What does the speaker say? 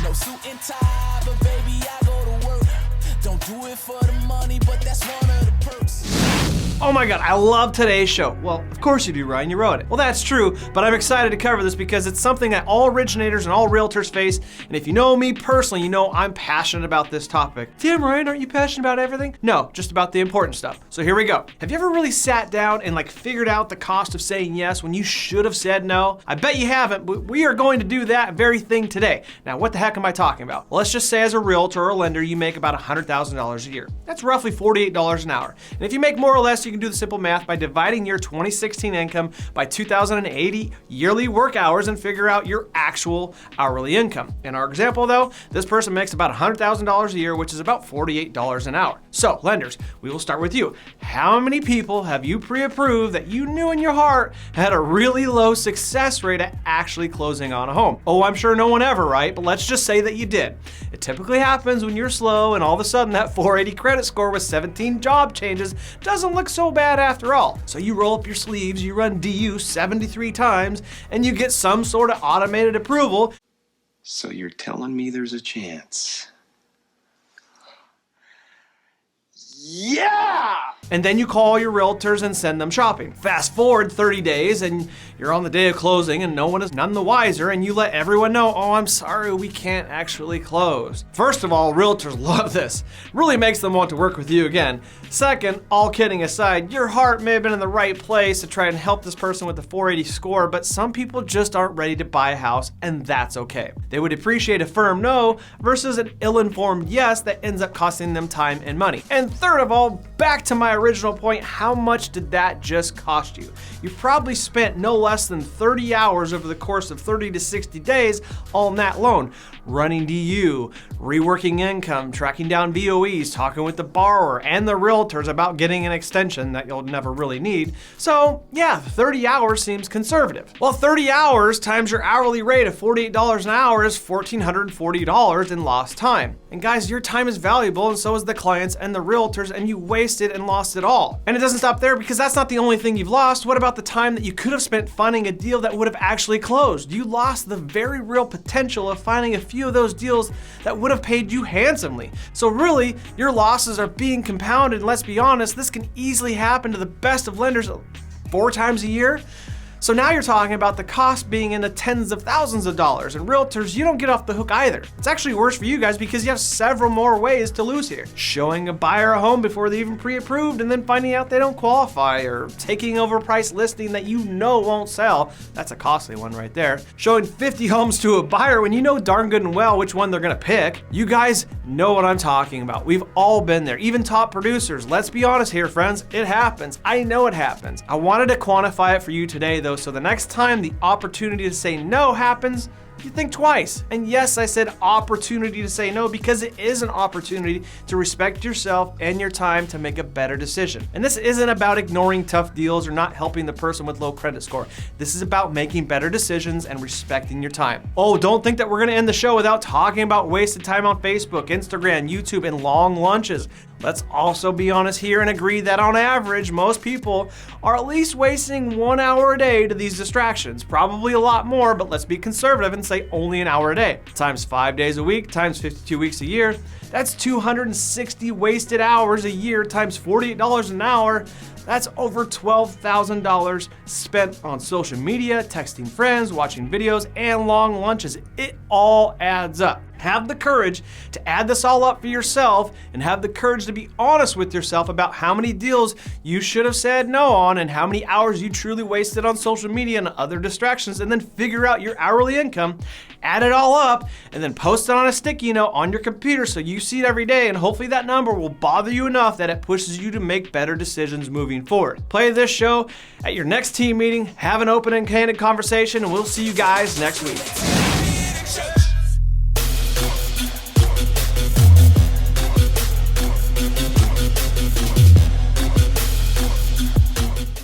No suit and tie, but baby, I go to work. Don't do it for the money, but that's one of the perks. Oh my God, I love today's show. Well, of course you do, Ryan, you wrote it. Well, that's true, but I'm excited to cover this because it's something that all originators and all realtors face. And if you know me personally, you know I'm passionate about this topic. Damn, Ryan, aren't you passionate about everything? No, just about the important stuff. So here we go. Have you ever really sat down and figured out the cost of saying yes when you should have said no? I bet you haven't, but we are going to do that very thing today. Now, what the heck am I talking about? Well, let's just say as a realtor or a lender, you make about $100,000 a year. That's roughly $48 an hour. And if you make more or less, you can do the simple math by dividing your 2016 income by 2,080 yearly work hours and figure out your actual hourly income. In our example though, this person makes about $100,000 a year, which is about $48 an hour. So lenders, we will start with you. How many people have you pre-approved that you knew in your heart had a really low success rate at actually closing on a home? Oh, I'm sure no one ever, right? But let's just say that you did. It typically happens when you're slow and all of a sudden that 480 credit score with 17 job changes doesn't look so bad after all. So you roll up your sleeves, you run DU 73 times, and you get some sort of automated approval. So you're telling me there's a chance? Yeah! And then you call your realtors and send them shopping. Fast forward 30 days and you're on the day of closing and no one is none the wiser and you let everyone know, oh, I'm sorry, we can't actually close. First of all, realtors love this. Really makes them want to work with you again. Second, all kidding aside, your heart may have been in the right place to try and help this person with the 480 score, but some people just aren't ready to buy a house and that's okay. They would appreciate a firm no versus an ill-informed yes that ends up costing them time and money. And third of all, back to my original point, how much did that just cost you? You probably spent no less than 30 hours over the course of 30 to 60 days on that loan, running DU, reworking income, tracking down VOEs, talking with the borrower and the realtors about getting an extension that you'll never really need. So yeah, 30 hours seems conservative. Well, 30 hours times your hourly rate of $48 an hour is $1,440 in lost time. And guys, your time is valuable and so is the clients and the realtors, and you wasted and lost it all. And it doesn't stop there because that's not the only thing you've lost. What about the time that you could have spent finding a deal that would have actually closed? You lost the very real potential of finding a few of those deals that would have paid you handsomely. So really, your losses are being compounded, and let's be honest, this can easily happen to the best of lenders 4 times a year. So now you're talking about the cost being in the tens of thousands of dollars, and realtors, you don't get off the hook either. It's actually worse for you guys because you have several more ways to lose here. Showing a buyer a home before they even pre-approved and then finding out they don't qualify, or taking overpriced listing that you know won't sell. That's a costly one right there. Showing 50 homes to a buyer when you know darn good and well which one they're gonna pick. You guys know what I'm talking about. We've all been there, even top producers. Let's be honest here, friends, it happens. I know it happens. I wanted to quantify it for you today though, so the next time the opportunity to say no happens, you think twice. And yes, I said opportunity to say no because it is an opportunity to respect yourself and your time to make a better decision. And this isn't about ignoring tough deals or not helping the person with low credit score. This is about making better decisions and respecting your time. Oh, don't think that we're gonna end the show without talking about wasted time on Facebook, Instagram, YouTube, and long lunches. Let's also be honest here and agree that on average, most people are at least wasting 1 hour a day to these distractions. Probably a lot more, but let's be conservative and say only an hour a day. Times 5 days a week, times 52 weeks a year, that's 260 wasted hours a year times $48 an hour. That's over $12,000 spent on social media, texting friends, watching videos, and long lunches. It all adds up. Have the courage to add this all up for yourself and have the courage to be honest with yourself about how many deals you should have said no on and how many hours you truly wasted on social media and other distractions, and then figure out your hourly income, add it all up, and then post it on a sticky note on your computer so you see it every day, and hopefully that number will bother you enough that it pushes you to make better decisions moving forward. Play this show at your next team meeting, have an open and candid conversation, and we'll see you guys next week.